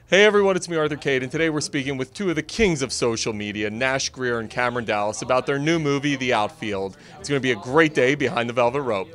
Hey everyone, it's me, Arthur Kade, and today we're speaking with two of the kings of social media, Nash Grier and Cameron Dallas, about their new movie, The Outfield. It's going to be a great day behind the velvet rope.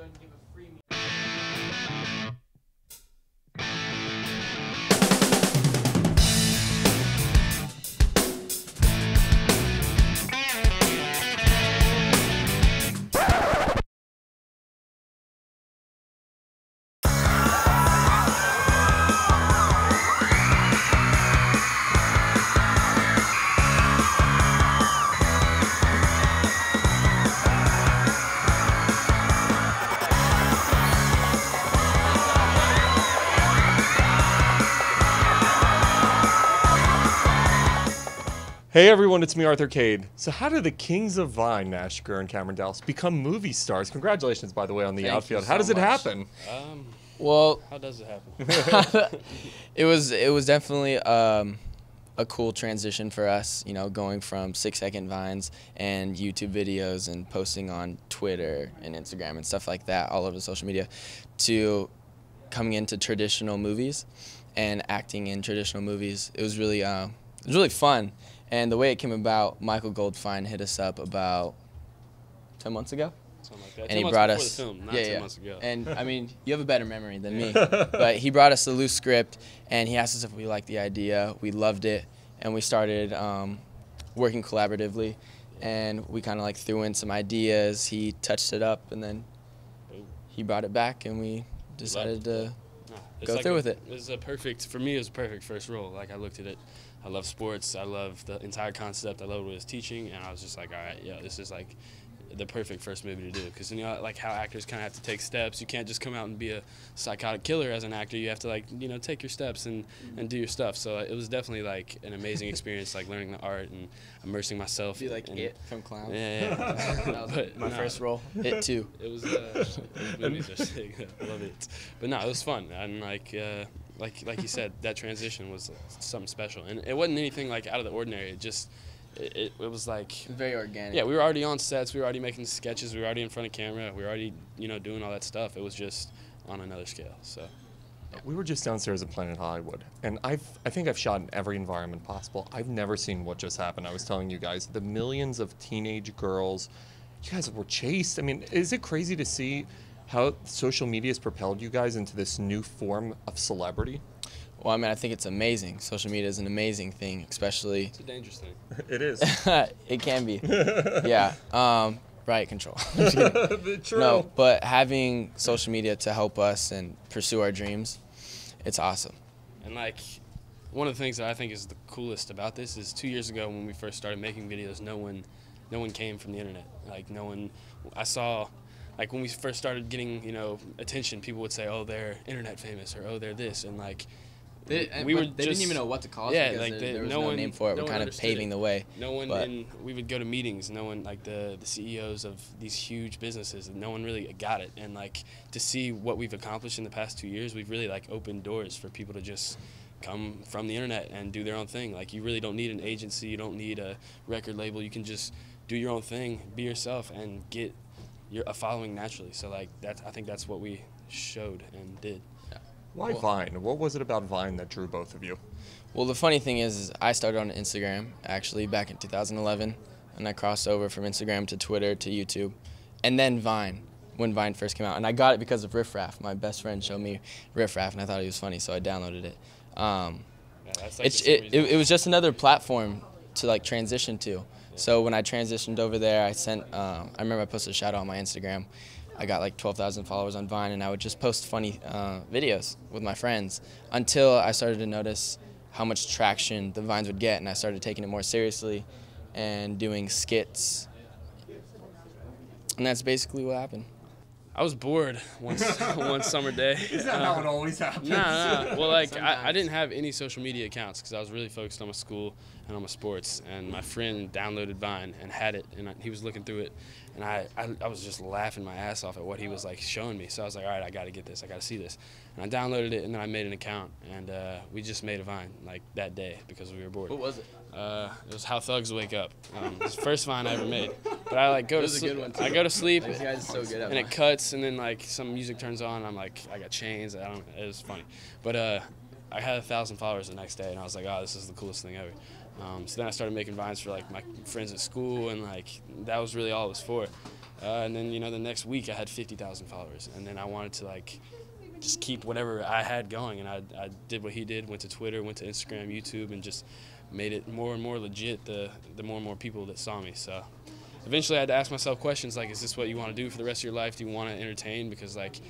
Hey everyone, it's me, Arthur Kade. So how did the kings of Vine, Nash Grier and Cameron Dallas, become movie stars? Congratulations, by the way, on The Outfield. How does it happen? Well, how does it happen? it was definitely a cool transition for us, you know, going from 6-second Vines and YouTube videos and posting on Twitter and Instagram and stuff like that, all over social media, to coming into traditional movies and acting in traditional movies. It was really fun. And the way it came about, Michael Goldfine hit us up about 10 months ago. Something like that. And he brought us, the film, not 10 months ago. And I mean, you have a better memory than me. But he brought us a loose script, and he asked us if we liked the idea. We loved it, and we started working collaboratively. And we kind of like threw in some ideas. He touched it up, and then he brought it back, and we decided to go through with it. It was for me, it was a perfect first role. Like, I looked at it. I love sports. I love the entire concept. I love what it was teaching, and I was just like, all right, yeah, this is like the perfect first movie to do. Because, you know, like how actors kind of have to take steps. You can't just come out and be a psychotic killer as an actor. You have to, like, you know, take your steps and do your stuff. So it was definitely like an amazing experience, like learning the art and immersing myself. Be like It from Clown. Yeah. That was my first role. It too. It was movies are sick. I love it. But no, it was fun. And like you said, that transition was something special, and it wasn't anything like out of the ordinary. It was like very organic. Yeah, we were already on sets. We were already making sketches. We were already in front of camera. We were already, you know, doing all that stuff. It was just on another scale. So We were just downstairs at Planet Hollywood, and I think I've shot in every environment possible. I've never seen what just happened. I was telling you guys, the millions of teenage girls, you guys were chased. I mean, is it crazy to see how social media has propelled you guys into this new form of celebrity? Well, I mean, I think it's amazing. Social media is an amazing thing, especially. It's a dangerous thing. It is. It can be. Yeah. Riot control. True. No, but having social media to help us and pursue our dreams, it's awesome. And like, one of the things that I think is the coolest about this is 2 years ago when we first started making videos, no one came from the internet. Like, no one. I saw. Like, when we first started getting, you know, attention, people would say, "Oh, they're internet famous," or "Oh, they're this," and like, they didn't even know what to call it. Yeah, because like there was no name for it. We're kind of paving the way. No one, and we would go to meetings. No one, like the CEOs of these huge businesses, and no one really got it. And like, to see what we've accomplished in the past 2 years, we've really like opened doors for people to just come from the internet and do their own thing. Like, you really don't need an agency. You don't need a record label. You can just do your own thing, be yourself, and get a following naturally. So like, I think that's what we showed and did. Yeah. Why Vine? What was it about Vine that drew both of you? Well, the funny thing is I started on Instagram actually back in 2011, and I crossed over from Instagram to Twitter to YouTube, and then Vine when Vine first came out. And I got it because of Riff Raff. My best friend showed me Riff Raff, and I thought he was funny, so I downloaded it. It was just another platform to like transition to. So when I transitioned over there, I remember I posted a shout out on my Instagram. I got like 12,000 followers on Vine, and I would just post funny videos with my friends until I started to notice how much traction the Vines would get, and I started taking it more seriously and doing skits. And that's basically what happened. I was bored one summer day. Is that how it always happens? Nah. Well, like, I didn't have any social media accounts because I was really focused on my school and on my sports. And my friend downloaded Vine and had it, and he was looking through it. And I was just laughing my ass off at what he was, like, showing me. So I was like, all right, I got to get this. I got to see this. And I downloaded it, and then I made an account. And we just made a Vine, like, that day because we were bored. What was it? It was How Thugs Wake Up. It's the first Vine I ever made. But I like go to sleep. I go to sleep, These guys are so good at and it cuts, and then like some music turns on. I'm like, I got chains. It was funny. But I had 1,000 followers the next day, and I was like, oh, this is the coolest thing ever. So then I started making Vines for like my friends at school, and like that was really all it was for. And then, you know, the next week I had 50,000 followers, and then I wanted to like just keep whatever I had going, and I did what he did, went to Twitter, went to Instagram, YouTube, and just made it more and more legit the more and more people that saw me. So eventually I had to ask myself questions like, is this what you want to do for the rest of your life? Do you want to entertain? Because like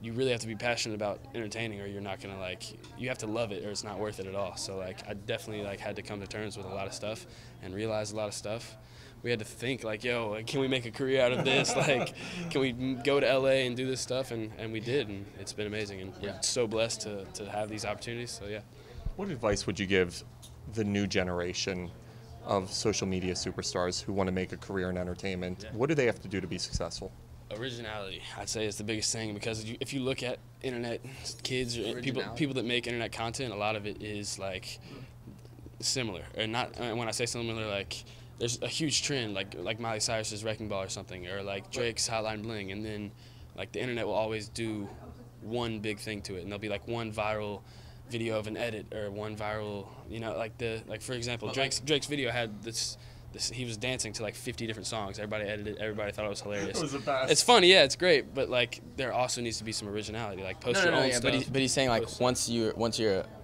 you really have to be passionate about entertaining, or you're not gonna like, you have to love it or it's not worth it at all. So like I definitely like had to come to terms with a lot of stuff and realize a lot of stuff. We had to think like, yo, like, can we make a career out of this? Like, can we go to LA and do this stuff? And we did, and it's been amazing, and we're so blessed to have these opportunities. So yeah. What advice would you give the new generation of social media superstars who want to make a career in entertainment? What do they have to do to be successful? Originality, I'd say, is the biggest thing, because if you look at internet kids or people that make internet content, a lot of it is like similar, or not. When I say similar, like there's a huge trend, like Miley Cyrus's Wrecking Ball or something, or like Drake's Hotline Bling, and then like the internet will always do one big thing to it, and there'll be like one viral video of an edit, or one viral, you know, like for example, Drake's video had this, he was dancing to like 50 different songs. Everybody edited it. Everybody thought it was hilarious. It was the best. It's funny, yeah, it's great, but like there also needs to be some originality. Like post your own stuff. But he's saying like once you're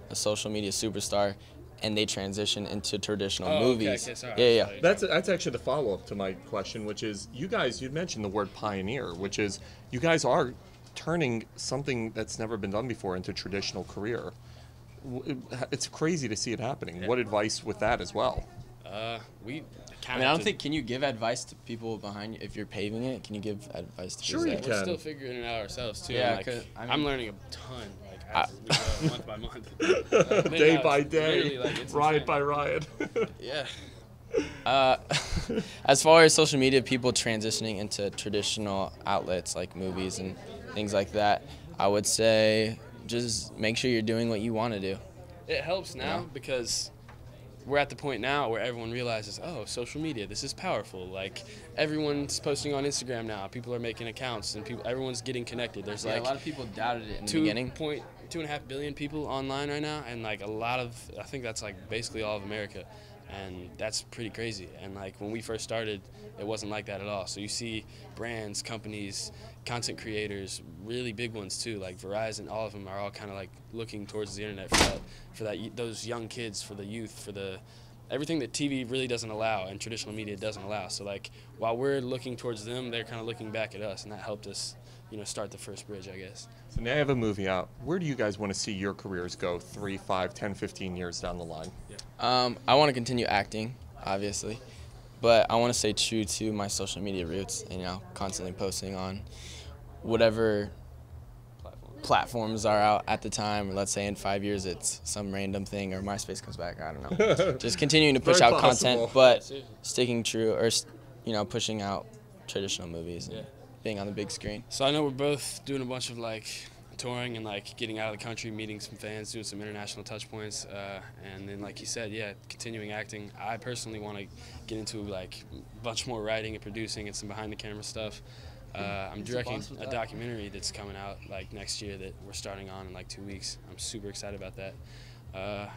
a social media superstar, and they transition into traditional movies. Okay, sorry. Yeah. That's actually the follow-up to my question, which is you mentioned the word pioneer, which is you guys are turning something that's never been done before into traditional career. It's crazy to see it happening. What advice with that as well? I don't think, can you give advice to people behind you if you're paving it? Can you give advice to people? Sure you can. We're still figuring it out ourselves too. Yeah, like, I'm learning a ton, like as we go, month by month, day by day, like, riot by riot. Yeah. As far as social media, people transitioning into traditional outlets like movies and things like that, I would say just make sure you're doing what you want to do. It helps now because we're at the point now where everyone realizes, oh, social media, this is powerful. Like everyone's posting on Instagram now. People are making accounts, and everyone's getting connected. There's like a lot of people doubted it in the beginning. 2.5 billion people online right now, and like I think that's like basically all of America, and that's pretty crazy. And like when we first started, it wasn't like that at all. So you see brands, companies, content creators, really big ones too, like Verizon, all of them are all kind of like looking towards the internet for those young kids, for the youth, for everything that TV really doesn't allow and traditional media doesn't allow. So like while we're looking towards them, they're kind of looking back at us, and that helped us, you know, start the first bridge, I guess. So now you have a movie out. Where do you guys want to see your careers go 3, 5, 10, 15 years down the line? I want to continue acting, obviously, but I want to stay true to my social media roots and, you know, constantly posting on whatever platforms are out at the time. Or let's say in 5 years it's some random thing, or MySpace comes back, I don't know. Just continuing to push out content, but sticking true, or, you know, pushing out traditional movies and being on the big screen. So I know we're both doing a bunch of like touring and like getting out of the country, meeting some fans, doing some international touch points, and then like you said, continuing acting. I personally want to get into like a bunch more writing and producing and some behind the camera stuff. I'm directing a documentary that's coming out like next year that we're starting on in like 2 weeks. I'm super excited about that.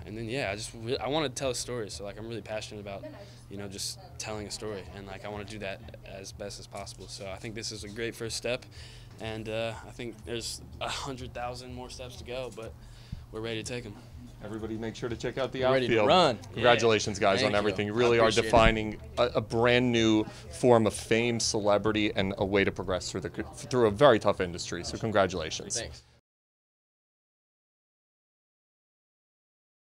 And then I want to tell a story. So like I'm really passionate about, you know, just telling a story, and like I want to do that as best as possible. So I think this is a great first step, and I think there's 100,000 more steps to go, but we're ready to take them. Everybody make sure to check out the We're Outfield. ready to run. Congratulations, guys, on everything. You really are defining a brand new form of fame, celebrity, and a way to progress through a very tough industry. So congratulations. Thanks.